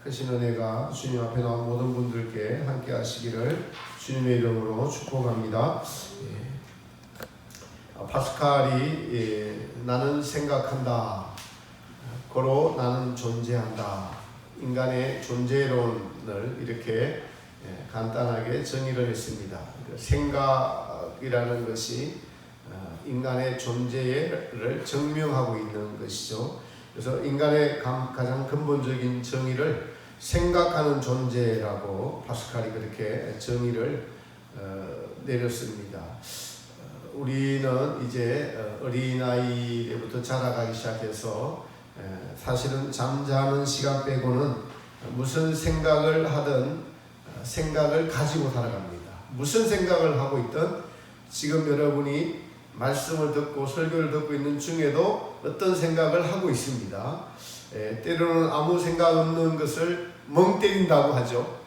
크신 은혜가 주님 앞에 나온 모든 분들께 함께 하시기를 주님의 이름으로 축복합니다. 파스칼이 나는 생각한다, 고로 나는 존재한다, 인간의 존재론을 이렇게 간단하게 정의를 했습니다. 생각이라는 것이 인간의 존재를 증명하고 있는 것이죠. 그래서 인간의 가장 근본적인 정의를 생각하는 존재라고 파스칼이 그렇게 정의를 내렸습니다. 우리는 이제 어린아이 때부터 자라가기 시작해서 사실은 잠자는 시간 빼고는 무슨 생각을 하든 생각을 가지고 살아갑니다. 무슨 생각을 하고 있든 지금 여러분이 말씀을 듣고 설교를 듣고 있는 중에도 어떤 생각을 하고 있습니다. 때로는 아무 생각 없는 것을 멍 때린다고 하죠.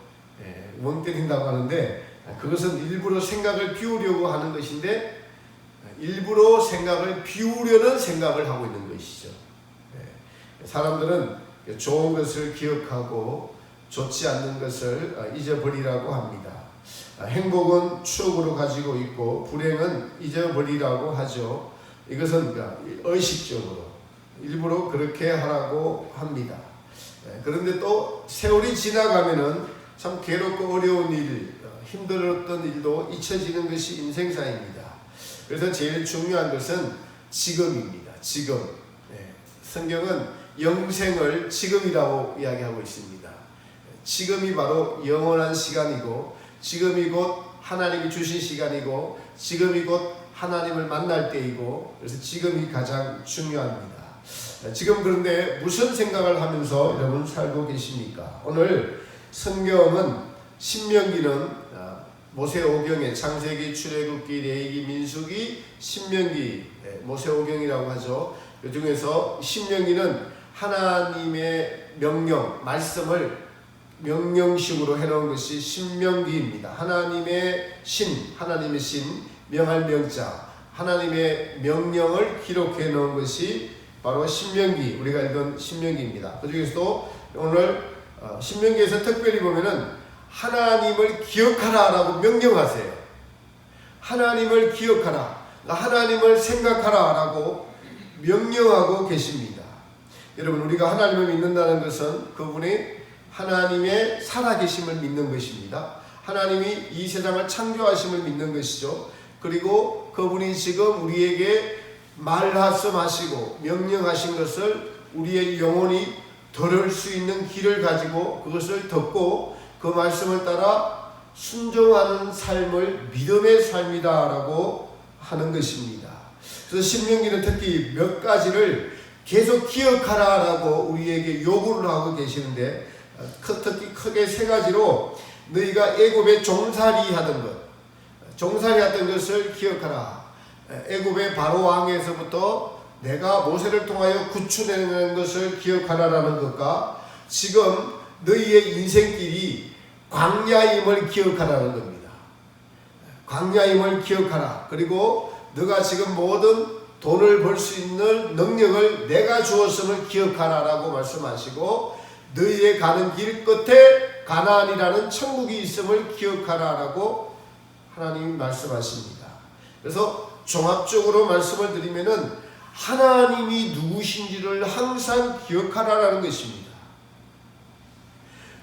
멍 때린다고 하는데 그것은 일부러 생각을 비우려고 하는 것인데 일부러 생각을 비우려는 생각을 하고 있는 것이죠. 사람들은 좋은 것을 기억하고 좋지 않는 것을 잊어버리라고 합니다. 행복은 추억으로 가지고 있고 불행은 잊어버리라고 하죠. 이것은 의식적으로 일부러 그렇게 하라고 합니다. 그런데 또 세월이 지나가면은 참 괴롭고 어려운 일, 힘들었던 일도 잊혀지는 것이 인생사입니다. 그래서 제일 중요한 것은 지금입니다. 지금. 성경은 영생을 지금이라고 이야기하고 있습니다. 지금이 바로 영원한 시간이고 지금이 곧 하나님이 주신 시간이고 지금이 곧 하나님을 만날 때이고 그래서 지금이 가장 중요합니다. 지금 그런데 무슨 생각을 하면서 여러분 살고 계십니까? 오늘 성경은 신명기는 모세오경에 창세기, 출애굽기, 레위기, 민수기, 신명기, 모세오경이라고 하죠. 그 중에서 신명기는 하나님의 명령, 말씀을 명령식으로 해놓은 것이 신명기입니다. 하나님의 신, 명할 명자, 하나님의 명령을 기록해 놓은 것이 바로 신명기, 우리가 읽은 신명기입니다. 그 중에서도 오늘 신명기에서 특별히 보면은 하나님을 기억하라라고 명령하세요. 하나님을 기억하라, 하나님을 생각하라라고 명령하고 계십니다. 여러분, 우리가 하나님을 믿는다는 것은 그분이 하나님의 살아계심을 믿는 것입니다. 하나님이 이 세상을 창조하심을 믿는 것이죠. 그리고 그분이 지금 우리에게 말씀하시고 명령하신 것을 우리의 영혼이 들을 수 있는 귀를 가지고 그것을 듣고 그 말씀을 따라 순종하는 삶을 믿음의 삶이다라고 하는 것입니다. 그래서 신명기는 특히 몇 가지를 계속 기억하라라고 우리에게 요구를 하고 계시는데 특히 크게 세 가지로 너희가 애굽에 종살이 하던 것, 종살이 하던 것을 기억하라. 애굽의 바로 왕에서부터 내가 모세를 통하여 구출해낸 것을 기억하라라는 것과 지금 너희의 인생길이 광야임을 기억하라는 겁니다. 광야임을 기억하라. 그리고 너가 지금 모든 돈을 벌 수 있는 능력을 내가 주었음을 기억하라라고 말씀하시고 너희의 가는 길 끝에 가나안이라는 천국이 있음을 기억하라라고 하나님이 말씀하십니다. 그래서 종합적으로 말씀을 드리면은 하나님이 누구신지를 항상 기억하라라는 것입니다.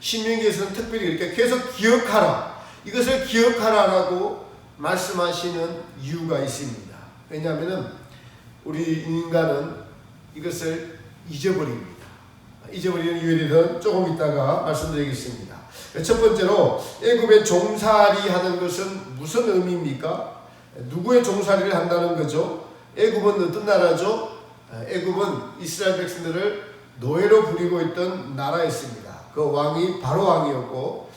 신명기에서는 특별히 이렇게 계속 기억하라, 이것을 기억하라라고 말씀하시는 이유가 있습니다. 왜냐하면 우리 인간은 이것을 잊어버립니다. 잊어버리는 이유에 대해서는 조금 이따가 말씀드리겠습니다. 첫 번째로 애굽의 종살이 하는 것은 무슨 의미입니까? 누구의 종살이를 한다는 거죠? 애굽은 어떤 나라죠? 애굽은 이스라엘 백성들을 노예로 부리고 있던 나라였습니다. 그 왕이 바로 왕이었고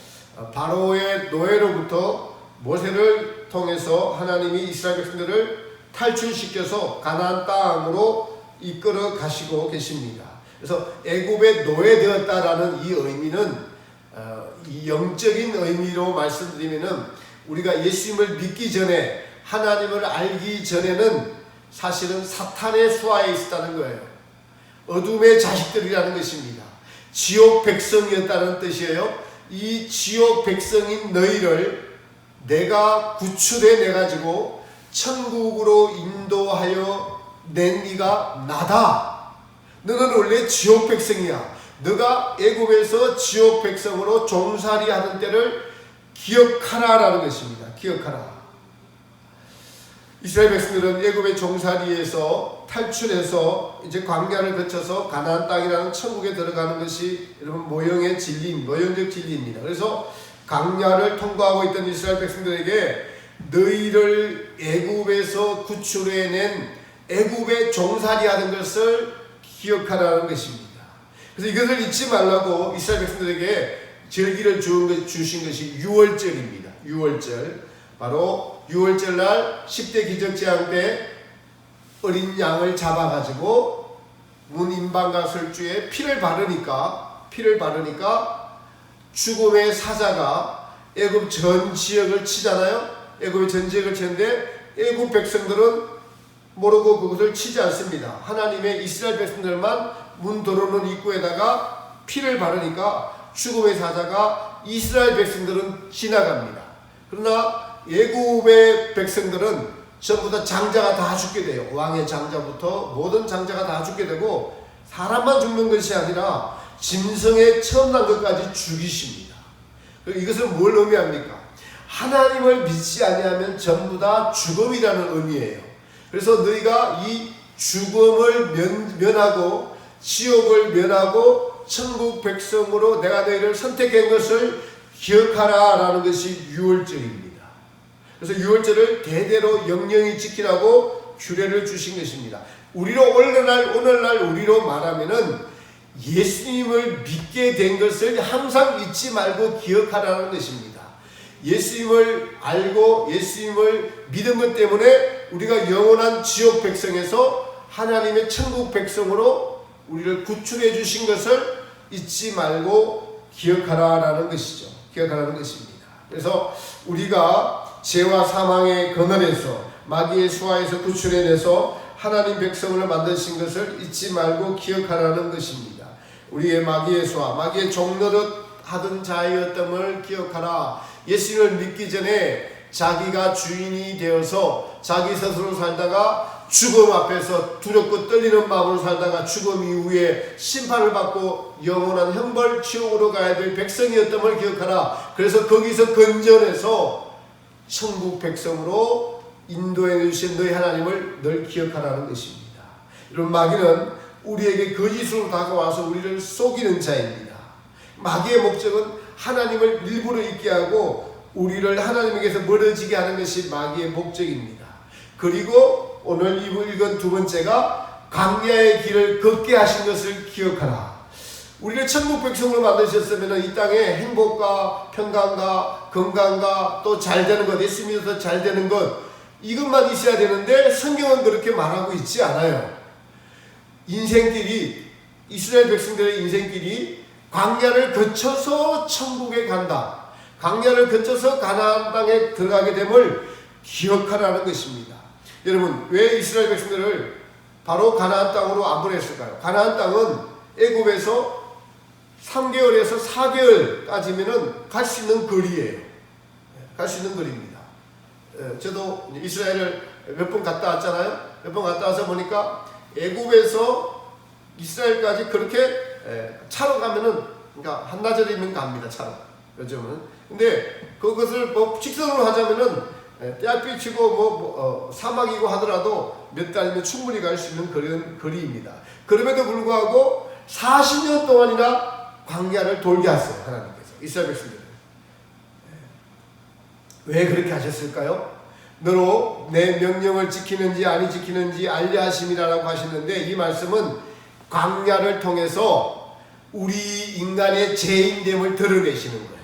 바로의 노예로부터 모세를 통해서 하나님이 이스라엘 백성들을 탈출시켜서 가나안 땅으로 이끌어 가시고 계십니다. 그래서 애굽에 노예되었다라는 이 의미는 이 영적인 의미로 말씀드리면은 우리가 예수님을 믿기 전에 하나님을 알기 전에는 사실은 사탄의 수하에 있었다는 거예요. 어둠의 자식들이라는 것입니다. 지옥 백성이었다는 뜻이에요. 이 지옥 백성인 너희를 내가 구출해 내가지고 천국으로 인도하여 낸 이가 나다. 너는 원래 지옥 백성이야. 너가 애굽에서 지옥 백성으로 종살이 하던 때를 기억하라라는 것입니다. 기억하라. 이스라엘 백성들은 애굽의 종살이에서 탈출해서 이제 광야를 거쳐서 가나안 땅이라는 천국에 들어가는 것이 여러분 모형적 진리입니다. 그래서 광야를 통과하고 있던 이스라엘 백성들에게 너희를 애굽에서 구출해낸 애굽의 종살이 하던 것을 기억하라는 것입니다. 그래서 이것을 잊지 말라고 이스라엘 백성들에게 절기를 주신 것이 유월절입니다. 유월절. 바로 유월절날 10대 기적제한 때 어린 양을 잡아가지고 문 임방과 설주에 피를 바르니까 죽음의 사자가 애굽 전 지역을 치잖아요. 애굽의 전 지역을 치는데 애굽 백성들은 모르고 그것을 치지 않습니다. 하나님의 이스라엘 백성들만 문 들어오는 입구에다가 피를 바르니까 죽음의 사자가 이스라엘 백성들은 지나갑니다. 그러나 애굽의 백성들은 전부 다 장자가 다 죽게 돼요. 왕의 장자부터 모든 장자가 다 죽게 되고 사람만 죽는 것이 아니라 짐승의 처음 난 것까지 죽이십니다. 이것은 뭘 의미합니까? 하나님을 믿지 아니하면 전부 다 죽음이라는 의미예요. 그래서 너희가 이 죽음을 면하고 지옥을 면하고 천국 백성으로 내가 너희를 선택한 것을 기억하라라는 것이 유월절입니다. 그래서 유월절을 대대로 영영히 지키라고 규례를 주신 것입니다. 우리로 오늘날 우리로 말하면은 예수님을 믿게 된 것을 항상 잊지 말고 기억하라는 것입니다. 예수님을 알고 예수님을 믿은 것 때문에 우리가 영원한 지옥 백성에서 하나님의 천국 백성으로 우리를 구출해 주신 것을 잊지 말고 기억하라라는 것이죠. 기억하라는 것입니다. 그래서 우리가 죄와 사망의 근원에서 마귀의 수하에서 구출해내서 하나님 백성을 만드신 것을 잊지 말고 기억하라는 것입니다. 우리의 마귀의 수하, 마귀의 종노릇 하던 자였음을 기억하라. 예수님을 믿기 전에 자기가 주인이 되어서 자기 스스로 살다가 죽음 앞에서 두렵고 떨리는 마음으로 살다가 죽음 이후에 심판을 받고 영원한 형벌 지옥으로 가야 될 백성이었음을 기억하라. 그래서 거기서 건져내서 천국 백성으로 인도해 주신 너희 하나님을 늘 기억하라는 것입니다. 이런 마귀는 우리에게 거짓으로 다가와서 우리를 속이는 자입니다. 마귀의 목적은 하나님을 일부러 잊게 하고 우리를 하나님에게서 멀어지게 하는 것이 마귀의 목적입니다. 그리고 오늘 읽은 두 번째가 광야의 길을 걷게 하신 것을 기억하라. 우리를 천국 백성으로 만드셨으면 이 땅에 행복과 평강과 건강과 또 잘되는 것, 예수 믿어서 잘되는 것, 이것만 있어야 되는데 성경은 그렇게 말하고 있지 않아요. 인생길이, 이스라엘 백성들의 인생길이 광야를 거쳐서 천국에 간다. 광야를 거쳐서 가나안 땅에 들어가게 됨을 기억하라는 것입니다. 여러분, 왜 이스라엘 백성들을 바로 가나안 땅으로 안 보냈을까요? 가나안 땅은 애굽에서 3개월에서 4개월까지면은 갈 수 있는 거리예요. 갈 수 있는 거리입니다. 저도 이스라엘을 몇 번 갔다 왔잖아요. 몇 번 갔다 와서 보니까 애굽에서 이스라엘까지 그렇게 차로 가면은, 그러니까 한나절이면 갑니다. 차로. 요즘은. 근데 그것을 뭐 직선으로 하자면은 떼약빛이고 사막이고 하더라도 몇 달이면 충분히 갈 수 있는 그런 거리입니다. 그럼에도 불구하고 40년 동안이나 광야를 돌게 하세요. 하나님께서 이스라엘 백성들을. 왜 그렇게 하셨을까요? 너로 내 명령을 지키는지 아니 지키는지 알려 하심이라고 하셨는데, 이 말씀은 광야를 통해서 우리 인간의 죄인됨을 드러내시는 거예요.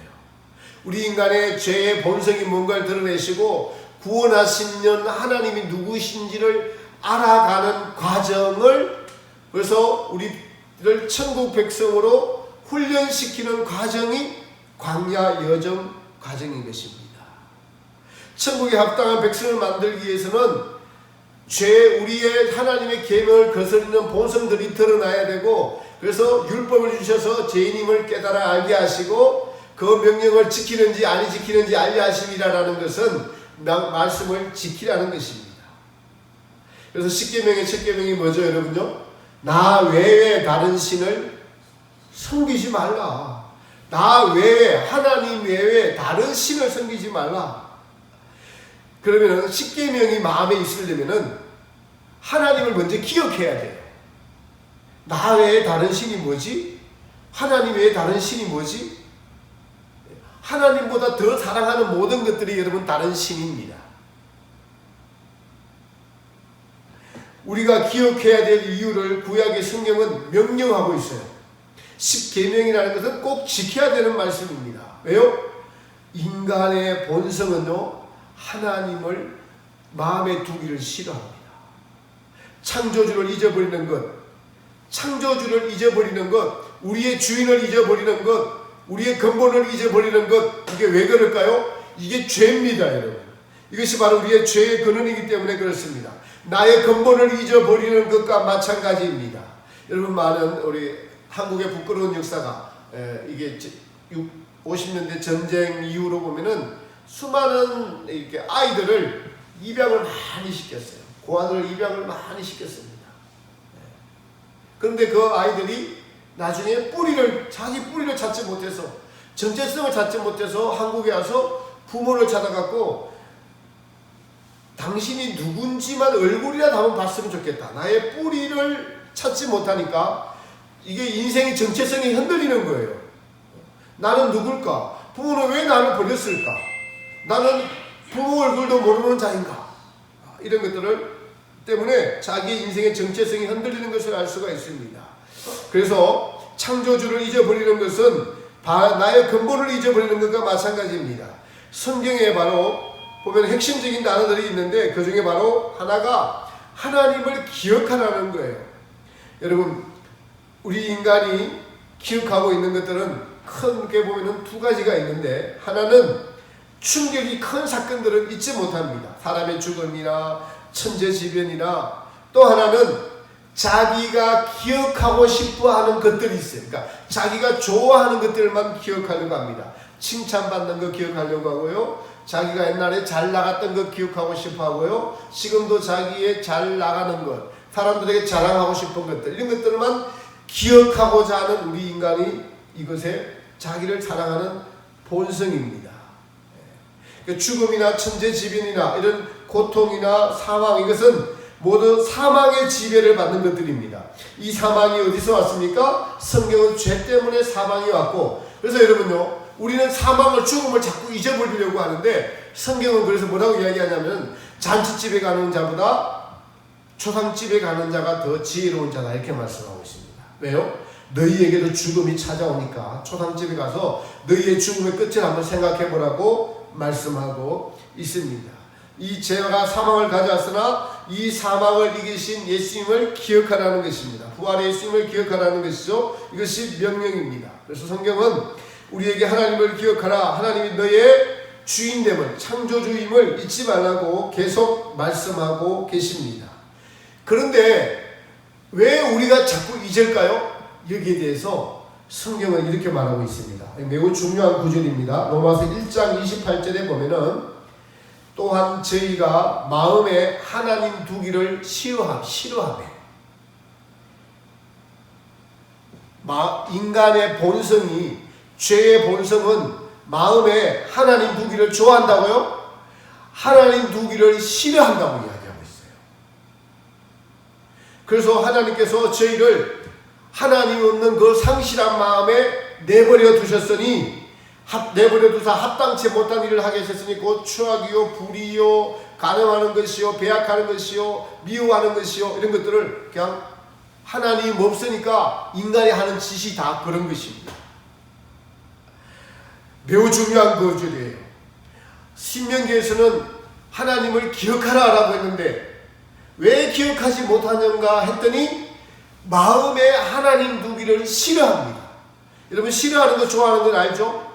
우리 인간의 죄의 본성이 뭔가를 드러내시고 구원하시는 하나님이 누구신지를 알아가는 과정을, 그래서 우리를 천국 백성으로 훈련시키는 과정이 광야 여정 과정인 것입니다. 천국에 합당한 백성을 만들기 위해서는 우리의 하나님의 계명을 거스르는 본성들이 드러나야 되고, 그래서 율법을 주셔서 죄인임을 깨달아 알게 하시고 그 명령을 지키는지 안 지키는지 알게 하심이라는 것은 말씀을 지키라는 것입니다. 그래서 십계명의 첫 계명이 뭐죠, 여러분요? 나 외에 다른 신을 섬기지 말라. 나 외에, 하나님 외에 다른 신을 섬기지 말라. 그러면은 십계명이 마음에 있으려면은 하나님을 먼저 기억해야 돼요. 나 외에 다른 신이 뭐지? 하나님 외에 다른 신이 뭐지? 하나님보다 더 사랑하는 모든 것들이 여러분 다른 신입니다. 우리가 기억해야 될 이유를 구약의 성경은 명령하고 있어요. 십계명이라는 것은 꼭 지켜야 되는 말씀입니다. 왜요? 인간의 본성은요, 하나님을 마음에 두기를 싫어합니다. 창조주를 잊어버리는 것, 창조주를 잊어버리는 것, 우리의 주인을 잊어버리는 것, 우리의 근본을 잊어버리는 것, 이게 왜 그럴까요? 이게 죄입니다, 여러분. 이것이 바로 우리의 죄의 근원이기 때문에 그렇습니다. 나의 근본을 잊어버리는 것과 마찬가지입니다. 여러분, 많은 우리 한국의 부끄러운 역사가 이게 50년대 전쟁 이후로 보면은 수많은 이렇게 아이들을 입양을 많이 시켰어요. 고아들을 입양을 많이 시켰습니다. 그런데 그 아이들이 나중에 자기 뿌리를 찾지 못해서, 정체성을 찾지 못해서 한국에 와서 부모를 찾아갖고 당신이 누군지만 얼굴이라도 한번 봤으면 좋겠다. 나의 뿌리를 찾지 못하니까 이게 인생의 정체성이 흔들리는 거예요. 나는 누굴까? 부모는 왜 나를 버렸을까? 나는 부모 얼굴도 모르는 자인가? 이런 것들을 때문에 자기 인생의 정체성이 흔들리는 것을 알 수가 있습니다. 그래서 창조주를 잊어버리는 것은 나의 근본을 잊어버리는 것과 마찬가지입니다. 성경에 바로 보면 핵심적인 단어들이 있는데 그 중에 바로 하나가 하나님을 기억하라는 거예요. 여러분, 우리 인간이 기억하고 있는 것들은 크게 보면 두 가지가 있는데, 하나는 충격이 큰 사건들을 잊지 못합니다. 사람의 죽음이나 천재지변이나, 또 하나는 자기가 기억하고 싶어 하는 것들이 있어요. 그러니까 자기가 좋아하는 것들만 기억하려고 합니다. 칭찬받는 거 기억하려고 하고요. 자기가 옛날에 잘 나갔던 것 기억하고 싶어 하고요. 지금도 자기의 잘 나가는 것, 사람들에게 자랑하고 싶은 것들, 이런 것들만 기억하고자 하는 우리 인간이 이것에 자기를 사랑하는 본성입니다. 죽음이나 천재지변이나 이런 고통이나 사망, 이것은 모두 사망의 지배를 받는 것들입니다. 이 사망이 어디서 왔습니까? 성경은 죄 때문에 사망이 왔고, 그래서 여러분요, 우리는 사망을, 죽음을 자꾸 잊어버리려고 하는데, 성경은 그래서 뭐라고 이야기하냐면 잔치집에 가는 자보다 초상집에 가는 자가 더 지혜로운 자다, 이렇게 말씀하고 있습니다. 왜요? 너희에게도 죽음이 찾아오니까 초상집에 가서 너희의 죽음의 끝을 한번 생각해 보라고 말씀하고 있습니다. 이 죄가 사망을 가져왔으나 이 사망을 이기신 예수님을 기억하라는 것입니다. 부활의 예수님을 기억하라는 것이죠. 이것이 명령입니다. 그래서 성경은 우리에게 하나님을 기억하라, 하나님이 너의 주인됨을, 창조주임을 잊지 말라고 계속 말씀하고 계십니다. 그런데 왜 우리가 자꾸 잊을까요? 여기에 대해서 성경은 이렇게 말하고 있습니다. 매우 중요한 구절입니다. 로마서 1장 28절에 보면은, 또한 저희가 마음에 하나님 두기를 싫어하며, 인간의 본성이, 죄의 본성은 마음에 하나님 두기를 좋아한다고요? 하나님 두기를 싫어한다고 이야기하고 있어요. 그래서 하나님께서 저희를 하나님 없는 그 상실한 마음에 내버려 두셨으니, 내버려 두사 합당치 못한 일을 하게 하셨으니 곧 추악이요, 불의요, 간음하는 것이요, 배약하는 것이요, 미워하는 것이요, 이런 것들을 그냥 하나님 없으니까 인간이 하는 짓이 다 그런 것입니다. 매우 중요한 구절이에요. 신명기에서는 하나님을 기억하라라고 했는데 왜 기억하지 못하는가 했더니 마음에 하나님 두기를 싫어합니다. 여러분, 싫어하는 거 좋아하는 건 알죠?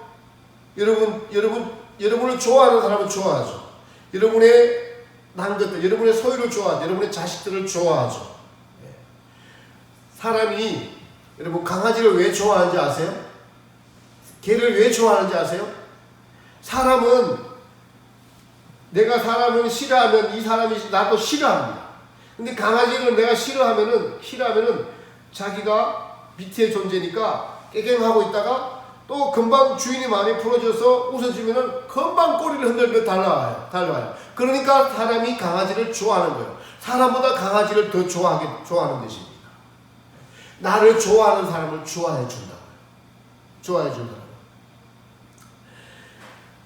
여러분을 좋아하는 사람은 좋아하죠. 여러분의 난 것들, 여러분의 소유를 좋아하죠. 여러분의 자식들을 좋아하죠. 사람이 여러분 강아지를 왜 좋아하는지 아세요? 개를 왜 좋아하는지 아세요? 사람은 내가 사람을 싫어하면 이 사람이 나도 싫어합니다. 근데 강아지를 내가 싫어하면은 자기가 밑에 존재니까 깨갱하고 있다가 또 금방 주인의 마음이 풀어져서 웃어주면은 금방 꼬리를 흔들며 달려와요. 그러니까 사람이 강아지를 좋아하는 거예요. 사람보다 강아지를 더 좋아하는 것입니다. 나를 좋아하는 사람을 좋아해 준다.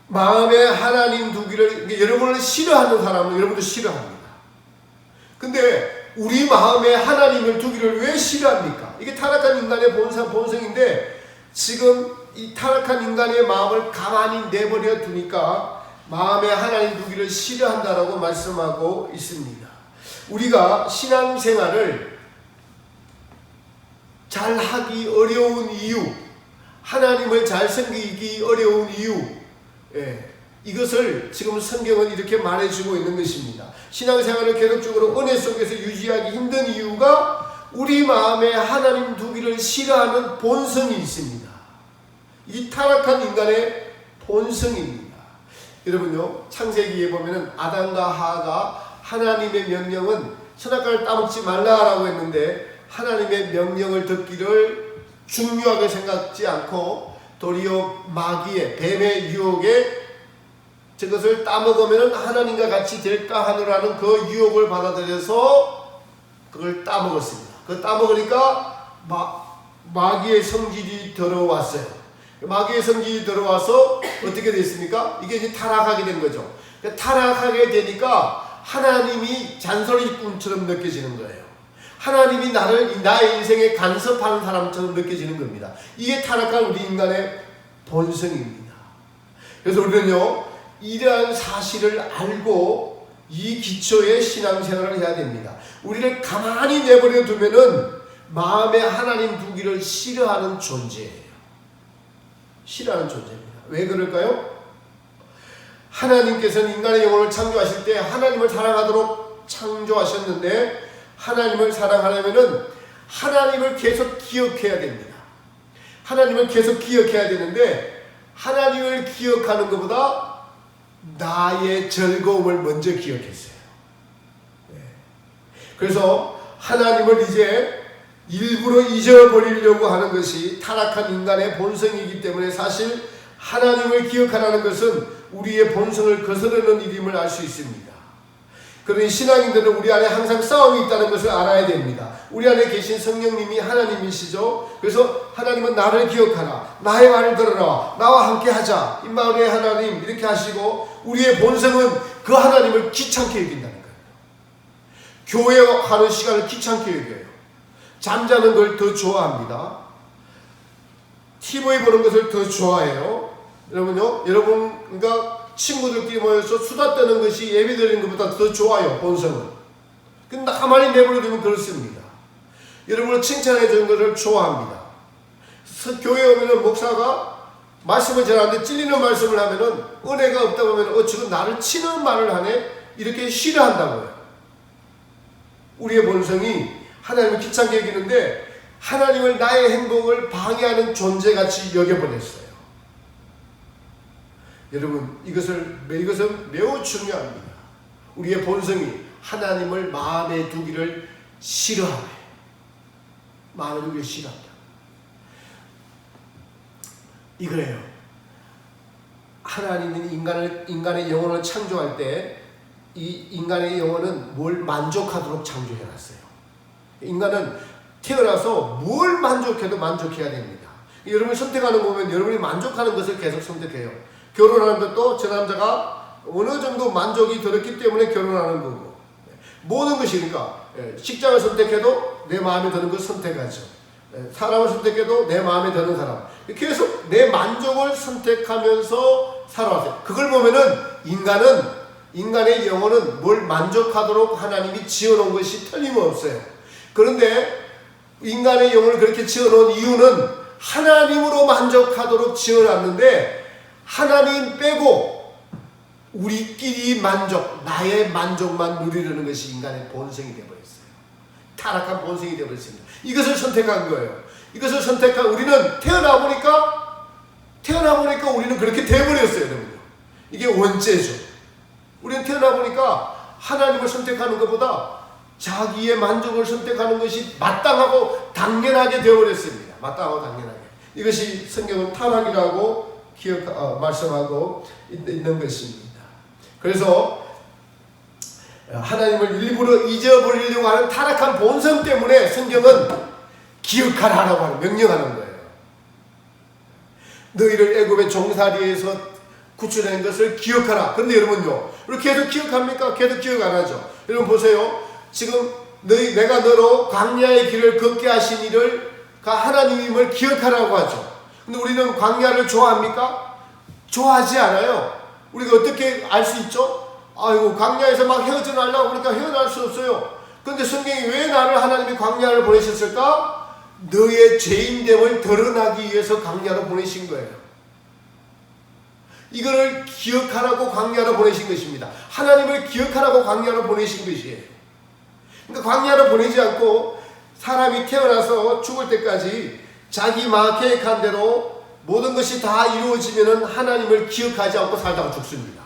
마음에 하나님 두기를, 여러분을 싫어하는 사람은 여러분도 싫어합니다. 근데 우리 마음에 하나님을 두기를 왜 싫어합니까? 이게 타락한 인간의 본성인데 지금 이 타락한 인간의 마음을 가만히 내버려 두니까 마음에 하나님 두기를 싫어한다라고 말씀하고 있습니다. 우리가 신앙생활을 잘 하기 어려운 이유, 하나님을 잘 섬기기 어려운 이유, 이것을 지금 성경은 이렇게 말해주고 있는 것입니다. 신앙생활을 계속적으로 은혜 속에서 유지하기 힘든 이유가 우리 마음에 하나님 두기를 싫어하는 본성이 있습니다. 이 타락한 인간의 본성입니다. 여러분요, 창세기에 보면은 아담과 하와가 하나님의 명령은 선악과를 따먹지 말라라고 했는데 하나님의 명령을 듣기를 중요하게 생각지 않고 도리어 마귀의 뱀의 유혹에 저것을 따먹으면 하나님과 같이 될까 하느라는 그 유혹을 받아들여서 그걸 따먹었습니다. 그걸 따먹으니까 마귀의 성질이 들어왔어요. 마귀의 성질이 들어와서 어떻게 됐습니까? 이게 이제 타락하게 된 거죠. 타락하게 되니까 하나님이 잔소리꾼처럼 느껴지는 거예요. 하나님이 나의 인생에 간섭하는 사람처럼 느껴지는 겁니다. 이게 타락한 우리 인간의 본성입니다. 그래서 우리는요, 이러한 사실을 알고 이 기초의 신앙생활을 해야 됩니다. 우리를 가만히 내버려 두면은 마음에 하나님 두기를 싫어하는 존재예요. 싫어하는 존재입니다. 왜 그럴까요? 하나님께서는 인간의 영혼을 창조하실 때 하나님을 사랑하도록 창조하셨는데 하나님을 사랑하려면은 하나님을 계속 기억해야 됩니다. 하나님을 계속 기억해야 되는데 하나님을 기억하는 것보다 나의 즐거움을 먼저 기억했어요. 그래서 하나님을 이제 일부러 잊어버리려고 하는 것이 타락한 인간의 본성이기 때문에 사실 하나님을 기억하라는 것은 우리의 본성을 거스르는 일임을 알 수 있습니다. 그러니 신앙인들은 우리 안에 항상 싸움이 있다는 것을 알아야 됩니다. 우리 안에 계신 성령님이 하나님이시죠. 그래서 하나님은 나를 기억하라, 나의 말을 들어라, 나와 함께 하자, 임마누엘 하나님 이렇게 하시고 우리의 본성은 그 하나님을 귀찮게 여긴다는 거예요. 교회 하는 시간을 귀찮게 여겨요. 잠자는 걸 더 좋아합니다. TV 보는 것을 더 좋아해요. 여러분요, 여러분과 친구들끼리 모여서 수다 떠는 것이 예배 드리는 것보다 더 좋아요, 본성은. 근데 가만히 내버려두면 그렇습니다. 여러분을 칭찬해 주는 것을 좋아합니다. 교회 오면은 목사가 말씀을 전하는데 찔리는 말씀을 하면은 은혜가 없다 보면 지금 나를 치는 말을 하네? 이렇게 싫어한다고요. 우리의 본성이 하나님을 귀찮게 여기는데 하나님을 나의 행복을 방해하는 존재같이 여겨버렸어요. 여러분, 이것은 매우 중요합니다. 우리의 본성이 하나님을 마음에 두기를 싫어하네. 마음에 두기를 싫어한다. 이거예요. 하나님은 인간의 영혼을 창조할 때 이 인간의 영혼은 뭘 만족하도록 창조해놨어요. 인간은 태어나서 뭘 만족해도 만족해야 됩니다. 여러분이 선택하는 거 보면 여러분이 만족하는 것을 계속 선택해요. 결혼하는 것도 저 남자가 어느 정도 만족이 들었기 때문에 결혼하는 거고, 모든 것이니까 직장을 선택해도 내 마음에 드는 걸 선택하죠. 사람을 선택해도 내 마음에 드는 사람, 계속 내 만족을 선택하면서 살아왔어요. 그걸 보면은 인간의 영혼은 뭘 만족하도록 하나님이 지어놓은 것이 틀림없어요. 그런데 인간의 영혼을 그렇게 지어놓은 이유는 하나님으로 만족하도록 지어놨는데 하나님 빼고 우리끼리 나의 만족만 누리려는 것이 인간의 본성이 되어버렸어요. 타락한 본성이 되어버렸습니다. 이것을 선택한 거예요. 이것을 선택한 우리는 태어나 보니까 우리는 그렇게 돼버렸어요, 여러분요. 이게 원죄죠. 우리는 태어나 보니까 하나님을 선택하는 것보다 자기의 만족을 선택하는 것이 마땅하고 당연하게 되어버렸습니다. 마땅하고 당연하게. 이것이 성경은 타락이라고 말씀하고 있는 것입니다. 그래서 하나님을 일부러 잊어버리려고 하는 타락한 본성 때문에 성경은 기억하라고 명령하는 거예요. 너희를 애굽의 종살이에서 구출한 것을 기억하라. 그런데 여러분요, 우리 계속 기억합니까? 계속 기억 안 하죠. 여러분 보세요. 지금 내가 너로 광야의 길을 걷게 하신 이를 하나님임을 기억하라고 하죠. 근데 우리는 광야를 좋아합니까? 좋아하지 않아요. 우리가 어떻게 알 수 있죠? 아이고, 광야에서 막 헤어져나려고 하니까 헤어날 수 없어요. 그런데 성경이 왜 나를 하나님이 광야를 보내셨을까? 너의 죄인됨을 드러나기 위해서 광야로 보내신 거예요. 이거를 기억하라고 광야로 보내신 것입니다. 하나님을 기억하라고 광야로 보내신 것이에요. 그러니까 광야로 보내지 않고 사람이 태어나서 죽을 때까지 자기 계획한 대로 모든 것이 다 이루어지면 하나님을 기억하지 않고 살다가 죽습니다.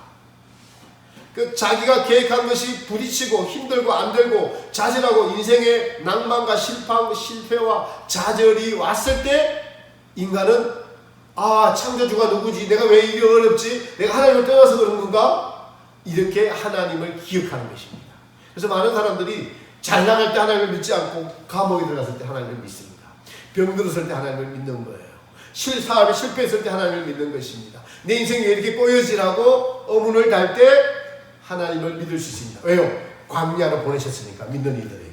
자기가 계획한 것이 부딪히고 힘들고 안 되고 좌절하고 인생의 낭만과 실패와 좌절이 왔을 때 인간은 창조주가 누구지? 내가 왜 이리 어렵지? 내가 하나님을 떠나서 그런 건가? 이렇게 하나님을 기억하는 것입니다. 그래서 많은 사람들이 잘 나갈 때 하나님을 믿지 않고 감옥에 들어갔을 때 하나님을 믿습니다. 병들었을 때 하나님을 믿는 거예요. 사업에 실패했을 때 하나님을 믿는 것입니다. 내 인생이 왜 이렇게 꼬여지라고 의문을 달 때 하나님을 믿을 수 있습니다. 왜요? 광야로 보내셨으니까, 믿는 이들에게.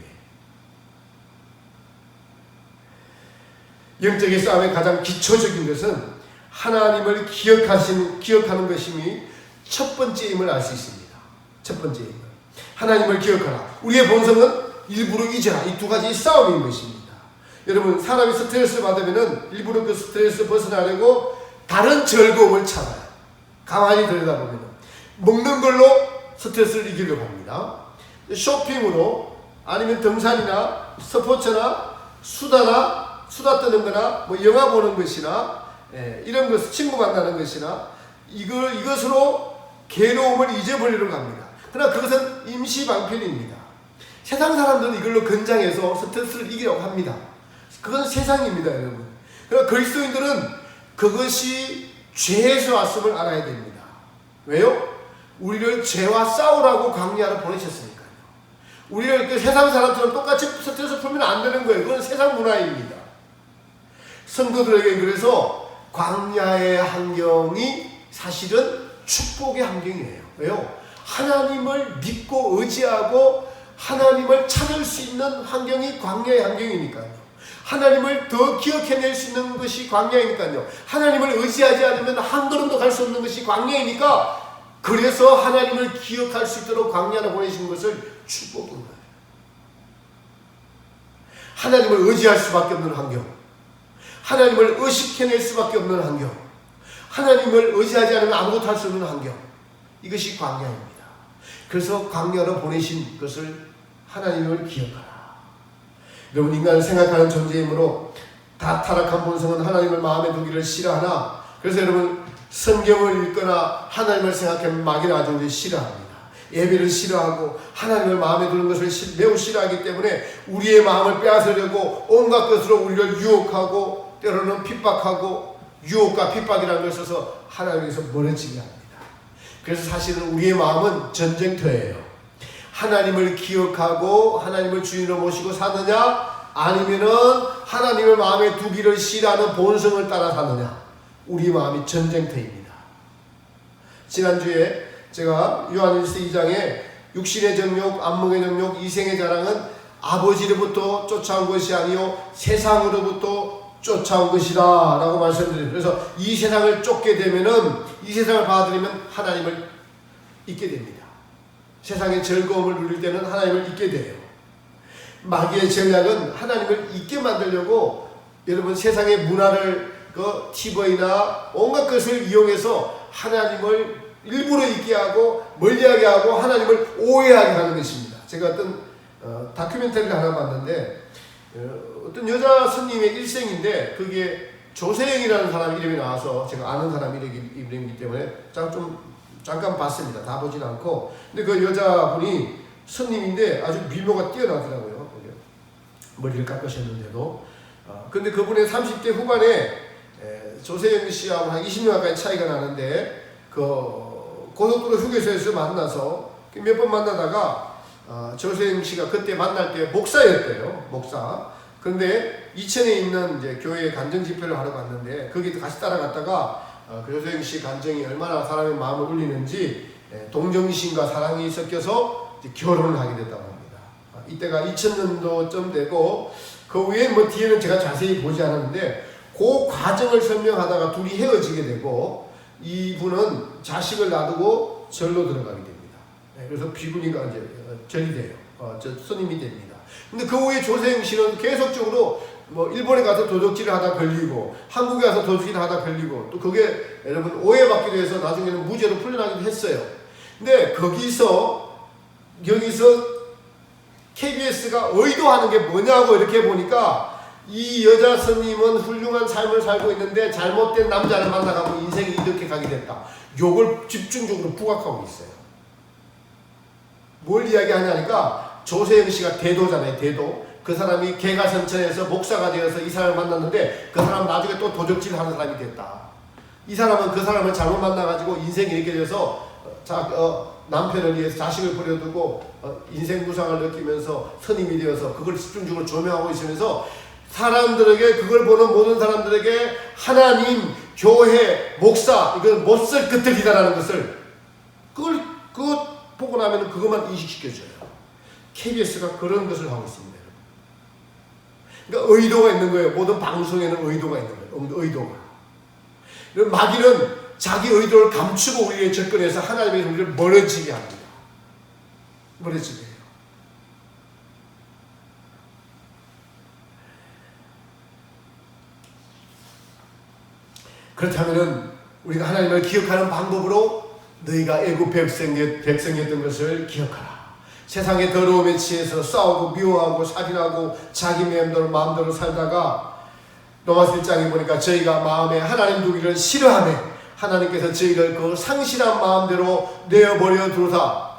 영적인 싸움의 가장 기초적인 것은 하나님을 기억하는 것임이 첫 번째임을 알 수 있습니다. 첫 번째임을. 하나님을 기억하라. 우리의 본성은 일부러 잊어라. 이 두 가지 싸움인 것입니다. 여러분, 사람이 스트레스 받으면 일부러 그 스트레스 벗어나려고 다른 즐거움을 찾아요. 가만히 들여다보면 먹는 걸로 스트레스를 이기려고 합니다. 쇼핑으로, 아니면 등산이나 스포츠나 수다 떠는 거나 영화 보는 것이나 이런 것, 친구 만나는 것이나 이것으로 괴로움을 잊어버리려고 합니다. 그러나 그것은 임시방편입니다. 세상 사람들은 이걸로 건장해서 스트레스를 이기려고 합니다. 그건 세상입니다, 여러분. 그러나 그리스도인들은 그것이 죄에서 왔음을 알아야 됩니다. 왜요? 우리를 죄와 싸우라고 광야로 보내셨으니까요. 우리를 세상 사람처럼 똑같이 스트레스 풀면 안 되는 거예요. 그건 세상 문화입니다. 성도들에게 그래서 광야의 환경이 사실은 축복의 환경이에요. 왜요? 하나님을 믿고 의지하고 하나님을 찾을 수 있는 환경이 광야의 환경이니까요. 하나님을 더 기억해낼 수 있는 것이 광야이니까요. 하나님을 의지하지 않으면 한 걸음도 갈 수 없는 것이 광야이니까, 그래서 하나님을 기억할 수 있도록 광야로 보내신 것을 축복인 거예요. 하나님을 의지할 수밖에 없는 환경, 하나님을 의식해낼 수밖에 없는 환경, 하나님을 의지하지 않으면 아무것도 할 수 없는 환경, 이것이 광야입니다. 그래서 광야로 보내신 것을 하나님을 기억하라. 여러분, 인간을 생각하는 존재이므로 다 타락한 본성은 하나님을 마음에 두기를 싫어하나, 그래서 여러분, 성경을 읽거나 하나님을 생각하면 마귀는 아주 우리 싫어합니다. 예배를 싫어하고 하나님을 마음에 두는 것을 매우 싫어하기 때문에 우리의 마음을 빼앗으려고 온갖 것으로 우리를 유혹하고 때로는 핍박하고, 유혹과 핍박이라는 걸 써서 하나님에서 멀어지게 합니다. 그래서 사실은 우리의 마음은 전쟁터예요. 하나님을 기억하고 하나님을 주인으로 모시고 사느냐, 아니면은 하나님을 마음에 두기를 싫어하는 본성을 따라 사느냐, 우리 마음이 전쟁터입니다. 지난주에 제가 요한일서 2장에 육신의 정욕, 안목의 정욕, 이생의 자랑은 아버지로부터 쫓아온 것이 아니요 세상으로부터 쫓아온 것이다 라고 말씀드려요. 그래서 이 세상을 쫓게 되면은, 이 세상을 받아들이면 하나님을 잊게 됩니다. 세상의 즐거움을 누릴 때는 하나님을 잊게 돼요. 마귀의 전략은 하나님을 잊게 만들려고 여러분 세상의 문화를 TV나 온갖 것을 이용해서 하나님을 일부러 잊게 하고 멀리하게 하고 하나님을 오해하게 하는 것입니다. 제가 어떤 다큐멘터리를 하나 봤는데 어떤 여자 스님의 일생인데 그게 조세영이라는 사람 이름이 나와서 제가 아는 사람 이름이기 때문에 잠깐 봤습니다. 다 보진 않고. 근데 그 여자분이 스님인데 아주 미모가 뛰어나더라고요. 머리를 깎으셨는데도. 근데 그분의 30대 후반에 조세영 씨하고 한 20년 가까이 차이가 나는데 그 고속도로 휴게소에서 만나서 몇 번 만나다가 조세영 씨가 그때 만날 때 목사였대요. 목사. 그런데 이천에 있는 이제 교회 간증 집회를 하러 갔는데 거기 같이 따라갔다가 조세영 씨 간증이 얼마나 사람의 마음을 울리는지 동정심과 사랑이 섞여서 결혼을 하게 됐다고 합니다. 이때가 2000년도쯤 되고 그 후에 뭐 뒤에는 제가 자세히 보지 않았는데 그 과정을 설명하다가 둘이 헤어지게 되고 이분은 자식을 놔두고 절로 들어가게 됩니다. 그래서 비구니가 이제 절이 돼요. 스님이 됩니다. 근데 그 후에 조세영 씨는 계속적으로 뭐 일본에 가서 도적질을 하다 걸리고 한국에 가서 도적질을 하다 걸리고 또 그게 여러분 오해받기도 해서 나중에는 무죄로 풀려나기도 했어요. 근데 여기서 KBS가 의도하는 게 뭐냐고 이렇게 보니까 이 여자 스님은 훌륭한 삶을 살고 있는데 잘못된 남자를 만나가고 인생이 이렇게 가게 됐다. 요걸 집중적으로 부각하고 있어요. 뭘 이야기하냐니까 조세영 씨가 대도잖아요. 대도. 그 사람이 개가선천에서 목사가 되어서 이 사람을 만났는데 그 사람 나중에 또 도적질을 하는 사람이 됐다. 이 사람은 그 사람을 잘못 만나가지고 인생이 이렇게 돼서 남편을 위해서 자식을 버려두고 인생 무상을 느끼면서 스님이 되어서 그걸 집중적으로 조명하고 있으면서 사람들에게 그걸 보는 모든 사람들에게 하나님, 교회, 목사 이걸 못쓸 것들이다라는 것을 그것 보고 나면 그것만 인식시켜줘요. KBS가 그런 것을 하고 있습니다. 그러니까 의도가 있는 거예요. 모든 방송에는 의도가 있는 거예요. 의도가. 마귀는 자기 의도를 감추고 우리에게 접근해서 하나님의 우리를 멀어지게 합니다. 멀어지게 해요. 그렇다면 우리가 하나님을 기억하는 방법으로 너희가 애굽 백성이었던 것을 기억하라. 세상의 더러움에 취해서 싸우고 미워하고 살인하고 자기 마음대로 살다가 로마서 1장에 보니까 저희가 마음에 하나님 두기를 싫어하며 하나님께서 저희를 그 상실한 마음대로 내어버려 두사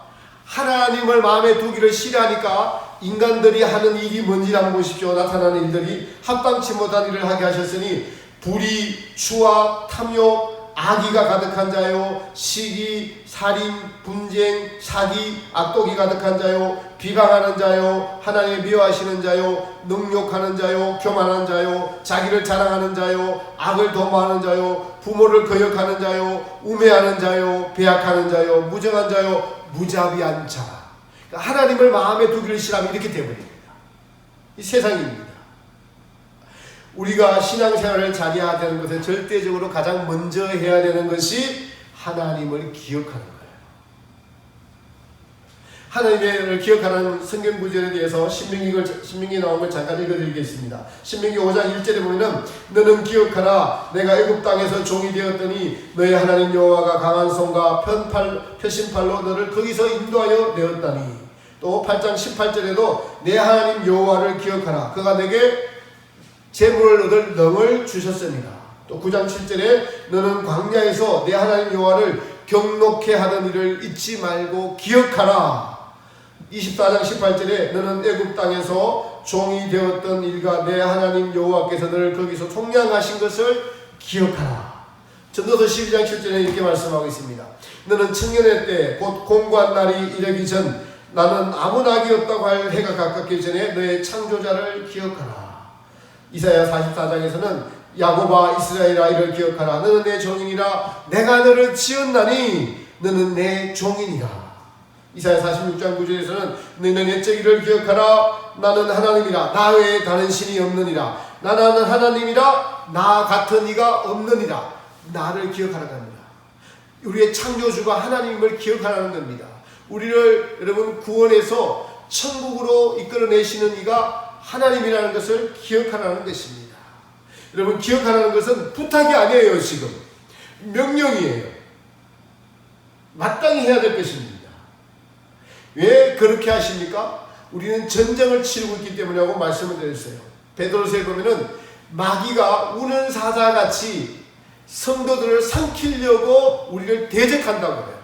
하나님을 마음에 두기를 싫어하니까 인간들이 하는 일이 뭔지 한번 보십시오. 나타나는 일들이 합당치 못한 일을 하게 하셨으니 불의, 추악, 탐욕, 악의가 가득한 자요, 시기, 살인, 분쟁, 사기, 악독이 가득한 자요, 비방하는 자요, 하나님을 미워하시는 자요, 능욕하는 자요, 교만한 자요, 자기를 자랑하는 자요, 악을 도모하는 자요, 부모를 거역하는 자요, 우매하는 자요, 배약하는 자요, 무정한 자요, 무자비한 자. 그러니까 하나님을 마음에 두기를 싫어하면 이렇게 되어버립니다. 이 세상입니다. 우리가 신앙생활을 잘해야 되는 것은 절대적으로 가장 먼저 해야 되는 것이 하나님을 기억하는 거예요. 하나님을 기억하는 성경 구절에 대해서 신명기 나온 걸 잠깐 읽어드리겠습니다. 신명기 5장 1절에 보면은 너는 기억하라 내가 애굽 땅에서 종이 되었더니 너의 하나님 여호와가 강한 손과 표심팔로 너를 거기서 인도하여 내었다니. 또 8장 18절에도 내 하나님 여호와를 기억하라 그가 내게 재물을 얻을 능을 주셨습니다. 또 9장 7절에 너는 광야에서 내 하나님 여호와를 경록케 하던 일을 잊지 말고 기억하라. 24장 18절에 너는 애굽 땅에서 종이 되었던 일과 내 하나님 여호와께서 너를 거기서 총량하신 것을 기억하라. 전도서 12장 7절에 이렇게 말씀하고 있습니다. 너는 청년의 때 곧 공고한 날이 이르기 전 나는 아무 낙이 없다고 할 해가 가깝기 전에 너의 창조자를 기억하라. 이사야 44장에서는 야곱아 이스라엘아 이를 기억하라. 너는 내 종이니라. 내가 너를 지었나니 너는 내 종이니라. 이사야 46장 9절에서는 너는 옛적 일을 기억하라. 나는 하나님이라. 나 외에 다른 신이 없느니라. 나는 하나님이라. 나 같은 이가 없느니라. 나를 기억하라는 겁니다. 우리의 창조주가 하나님을 기억하라는 겁니다. 우리를 여러분 구원해서 천국으로 이끌어내시는 이가 하나님이라는 것을 기억하라는 것입니다. 여러분 기억하라는 것은 부탁이 아니에요. 지금 명령이에요. 마땅히 해야 될 것입니다. 왜 그렇게 하십니까? 우리는 전쟁을 치르고 있기 때문이라고 말씀을 드렸어요. 베드로서에 보면은 마귀가 우는 사자같이 성도들을 삼키려고 우리를 대적한다고 해요.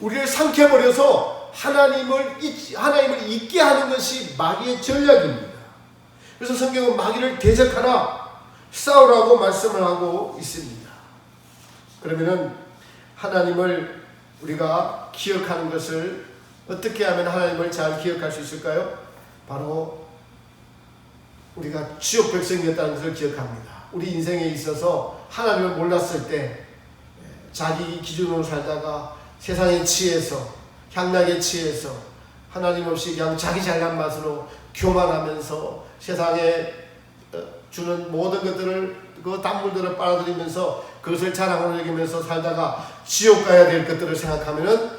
우리를 삼켜버려서 하나님을 잊게 하는 것이 마귀의 전략입니다. 그래서 성경은 마귀를 대적하라, 싸우라고 말씀을 하고 있습니다. 그러면은 하나님을 우리가 기억하는 것을 어떻게 하면 하나님을 잘 기억할 수 있을까요? 바로 우리가 지옥 백성이었다는 것을 기억합니다. 우리 인생에 있어서 하나님을 몰랐을 때 자기 기준으로 살다가 세상에 취해서, 향락에 취해서 하나님 없이 그냥 자기 잘난 맛으로 교만하면서 세상에 주는 모든 것들을, 그 단물들을 빨아들이면서 그것을 자랑으로 여기면서 살다가 지옥 가야 될 것들을 생각하면은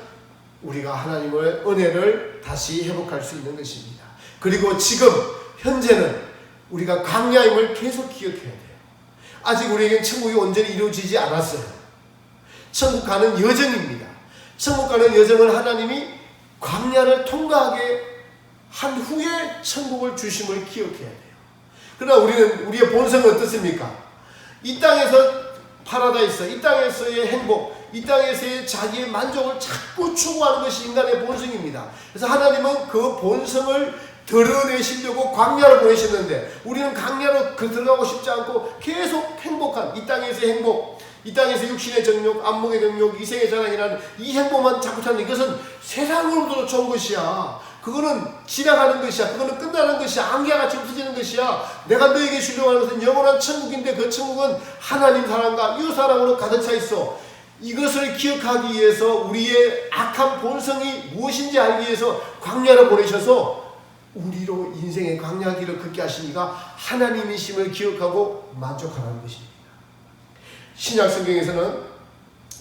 우리가 하나님의 은혜를 다시 회복할 수 있는 것입니다. 그리고 지금 현재는 우리가 광야임을 계속 기억해야 돼요. 아직 우리에겐 천국이 온전히 이루어지지 않았어요. 천국 가는 여정입니다. 천국 가는 여정을 하나님이 광야를 통과하게 한 후에 천국을 주심을 기억해야 돼요. 그러나 우리는 우리의 본성은 어떻습니까? 이 땅에서 파라다이스, 이 땅에서의 행복, 이 땅에서의 자기의 만족을 자꾸 추구하는 것이 인간의 본성입니다. 그래서 하나님은 그 본성을 드러내시려고 광야를 보내셨는데 우리는 광야로 들어가고 싶지 않고 계속 행복한 이 땅에서의 행복, 이 땅에서 육신의 정욕, 안목의 정욕, 이생의 자랑이라는 이 행복만 자꾸 찾는 이것은 세상으로도 좋은 것이야. 그거는 지나가는 것이야. 그거는 끝나는 것이야. 안개같이 없어지는 것이야. 내가 너에게 주려고 하는 것은 영원한 천국인데 그 천국은 하나님 사랑과 이웃 사랑으로 가득 차 있어. 이것을 기억하기 위해서 우리의 악한 본성이 무엇인지 알기 위해서 광야를 보내셔서 우리로 인생의 광야길을 걷게 하시니까 하나님이심을 기억하고 만족하라는 것입니다. 신약 성경에서는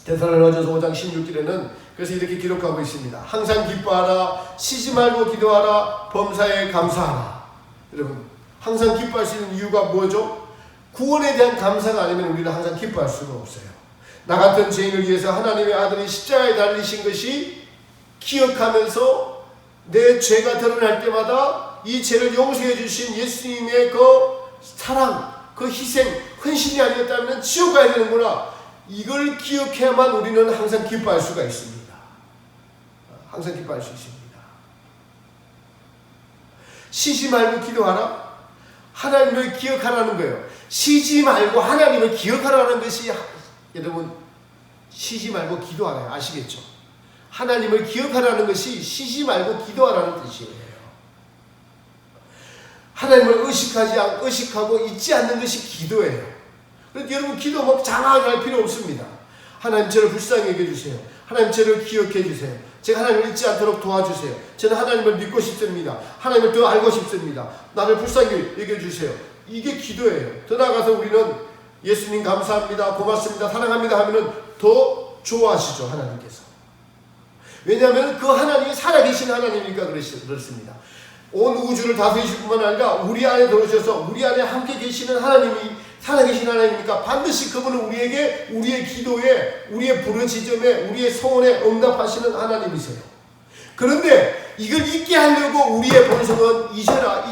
데살로니가전서 5장 16절에는 그래서 이렇게 기록하고 있습니다. 항상 기뻐하라, 쉬지 말고 기도하라, 범사에 감사하라. 여러분, 항상 기뻐할 수 있는 이유가 뭐죠? 구원에 대한 감사가 아니면 우리는 항상 기뻐할 수가 없어요. 나 같은 죄인을 위해서 하나님의 아들이 십자가에 달리신 것이 기억하면서 내 죄가 드러날 때마다 이 죄를 용서해 주신 예수님의 그 사랑, 그 희생, 헌신이 아니었다면 지옥 가야 되는구나. 이걸 기억해야만 우리는 항상 기뻐할 수가 있습니다. 항상 기뻐할 수 있습니다. 쉬지 말고 기도하라. 하나님을 기억하라는 거예요. 쉬지 말고 하나님을 기억하라는 것이, 여러분, 쉬지 말고 기도하라. 아시겠죠? 하나님을 기억하라는 것이 쉬지 말고 기도하라는 뜻이에요. 하나님을 의식하고 잊지 않는 것이 기도예요. 그래서 여러분, 기도 뭐 장하게 할 필요 없습니다. 하나님 저를 불쌍히 여겨주세요. 하나님 저를 기억해 주세요. 제가 하나님을 잊지 않도록 도와주세요. 저는 하나님을 믿고 싶습니다. 하나님을 더 알고 싶습니다. 나를 불쌍히 여겨주세요. 이게 기도예요. 더 나아가서 우리는 예수님 감사합니다, 고맙습니다, 사랑합니다 하면은 더 좋아하시죠, 하나님께서. 왜냐하면 그 하나님이 살아계신 하나님이니까 그렇습니다. 온 우주를 다스리실 뿐만 아니라 우리 안에 들어오셔서 우리 안에 함께 계시는 하나님이 살아계신 하나님이니까 반드시 그분은 우리에게 우리의 기도에, 우리의 부르짖음에, 우리의 소원에 응답하시는 하나님이세요. 그런데 이걸 잊게 하려고 우리의 본성은 잊어라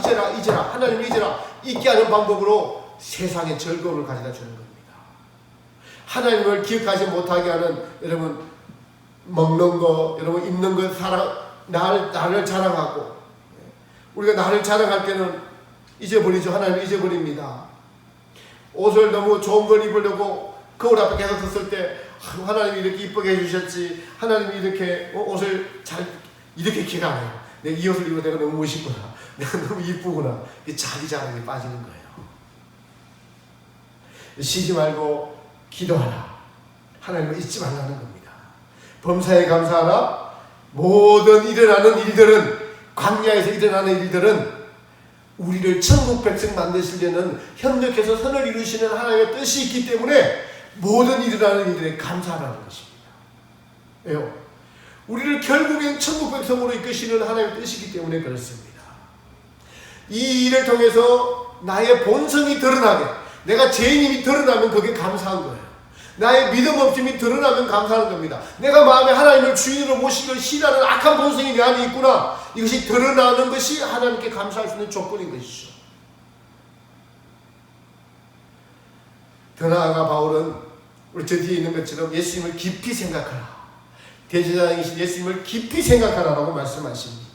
하나님을 잊어라, 잊게 하는 방법으로 세상의 즐거움을 가져다 주는 겁니다. 하나님을 기억하지 못하게 하는, 여러분, 먹는 거, 여러분 입는 거, 나를 자랑하고, 우리가 나를 자랑할 때는 잊어버리죠. 하나님을 잊어버립니다. 옷을 너무 좋은 걸 입으려고 거울 앞에 계속 섰을 때 하나님이 이렇게 이쁘게 해주셨지, 하나님이 이렇게 옷을 잘 이렇게 기가해요. 내가 이 옷을 입어 내가 너무 멋있구나, 내가 너무 이쁘구나. 자기 자랑에 빠지는 거예요. 쉬지 말고 기도하라. 하나님을 잊지 말라는 겁니다. 범사에 감사하라. 모든 일어나는 일들은, 광야에서 일어나는 일들은 우리를 천국 백성 만드시려는 협력해서 선을 이루시는 하나님의 뜻이 있기 때문에 모든 일어나는 일들에 감사하라는 것입니다. 왜요? 우리를 결국엔 천국 백성으로 이끄시는 하나님의 뜻이기 때문에 그렇습니다. 이 일을 통해서 나의 본성이 드러나게, 내가 죄인임이 드러나면 그게 감사한 거예요. 나의 믿음 없음이 드러나면 감사하는 겁니다. 내가 마음에 하나님을 주인으로 모시기를 싫어하는 악한 본성이 내 안에 있구나. 이것이 드러나는 것이 하나님께 감사할 수 있는 조건인 것이죠. 더 나아가 바울은 우리 저 뒤에 있는 것처럼 예수님을 깊이 생각하라. 대제사장이신 예수님을 깊이 생각하라라고 말씀하십니다.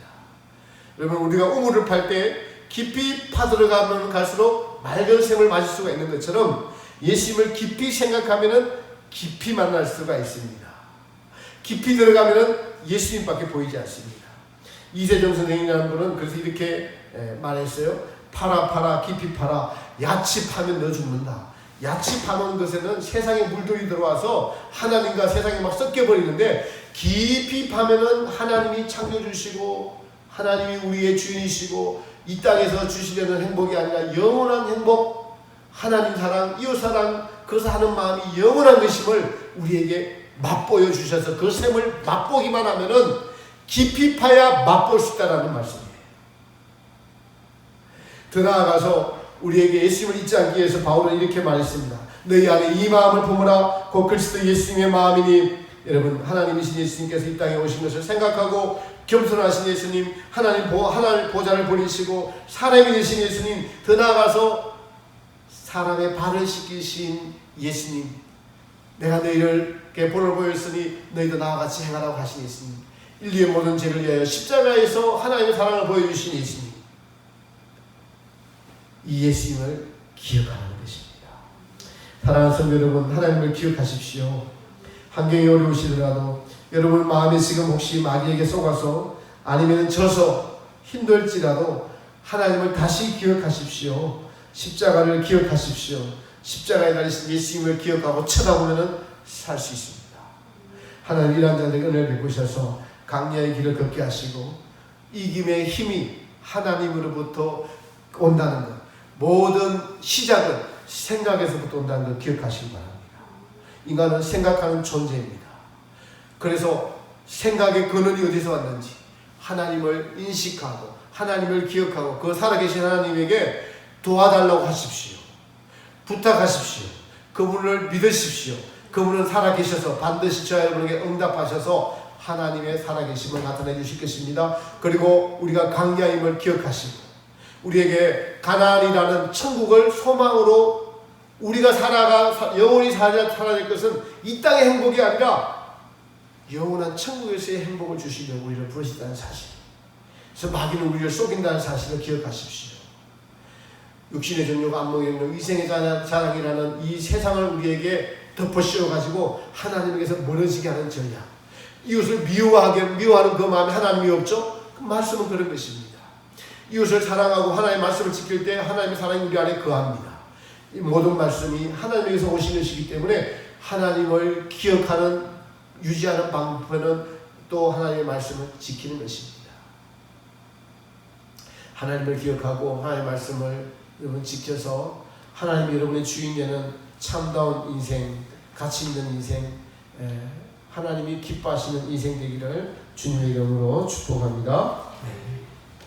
여러분, 우리가 우물을 팔 때 깊이 파들어가면 갈수록 맑은 샘을 마실 수가 있는 것처럼 예수님을 깊이 생각하면 깊이 만날 수가 있습니다. 깊이 들어가면 예수님밖에 보이지 않습니다. 이세종 선생님이라는 분은 그래서 이렇게 말했어요. 파라 깊이 파라. 야치 파면 너 죽는다. 야치 파는 것에는 세상에 물들이 들어와서 하나님과 세상에 막 섞여버리는데, 깊이 파면은 하나님이 창조주시고 하나님이 우리의 주인이시고 이 땅에서 주시려는 행복이 아니라 영원한 행복, 하나님 사랑, 이웃 사랑, 그래서 하는 마음이 영원한 것임을 우리에게 맛보여 주셔서 그 샘을 맛보기만 하면은 깊이 파야 맛볼 수 있다는 말씀이에요. 더 나아가서 우리에게 예수님을 잊지 않기 위해서 바울은 이렇게 말했습니다. 너희 안에 이 마음을 품으라. 곧 그리스도 예수님의 마음이니. 여러분, 하나님이신 예수님께서 이 땅에 오신 것을 생각하고 겸손하신 예수님, 하나님 보좌를 버리시고 사람이 되신 예수님, 더 나아가서 사람의 발을 씻기신 예수님, 내가 너희에게 본을 보였으니 너희도 나와 같이 행하라고 하신 예수님, 인류의 모든 죄를 위하여 십자가에서 하나님의 사랑을 보여주신 예수님, 이 예수님을 기억하는 것입니다. 사랑하는 성도 여러분, 하나님을 기억하십시오. 환경이 어려우시더라도 여러분 마음에 지금 혹시 마귀에게 속아서 아니면 져서 힘들지라도 하나님을 다시 기억하십시오. 십자가를 기억하십시오. 십자가에 달리신 예수님을 기억하고 쳐다보면 살 수 있습니다. 하나님 이러한 자들에게 은혜를 베푸셔서 강야의 길을 걷게 하시고 이김의 힘이 하나님으로부터 온다는 것, 모든 시작은 생각에서부터 온다는 걸 기억하시기 바랍니다. 인간은 생각하는 존재입니다. 그래서 생각의 근원이 어디서 왔는지 하나님을 인식하고 하나님을 기억하고 그 살아계신 하나님에게 도와달라고 하십시오. 부탁하십시오. 그분을 믿으십시오. 그분은 살아계셔서 반드시 저 여러분에게 응답하셔서 하나님의 살아계심을 나타내 주실 것입니다. 그리고 우리가 강야임을 기억하시고 우리에게 가나안이라는 천국을 소망으로 우리가 영원히 살아낼 것은 이 땅의 행복이 아니라 영원한 천국에서의 행복을 주시려고 우리를 부르시다는 사실, 그래서 마귀는 우리를 속인다는 사실을 기억하십시오. 육신의 정욕, 안목의 정욕, 이생의 자랑이라는 이 세상을 우리에게 덮어 씌워가지고 하나님에게서 멀어지게 하는 전략, 이웃을 미워하는 그 마음에 하나님이 없죠? 그 말씀은 그런 것입니다. 이웃을 사랑하고 하나님의 말씀을 지킬 때 하나님의 사랑이 우리 안에 거합니다. 이 모든 말씀이 하나님에게서 오신 것이기 때문에 하나님을 기억하는, 유지하는 방법은 또 하나님의 말씀을 지키는 것입니다. 하나님을 기억하고 하나님의 말씀을 여러분 지켜서 하나님이 여러분의 주인 되는 참다운 인생, 가치 있는 인생, 하나님이 기뻐하시는 인생 되기를 주님의 이름으로 축복합니다.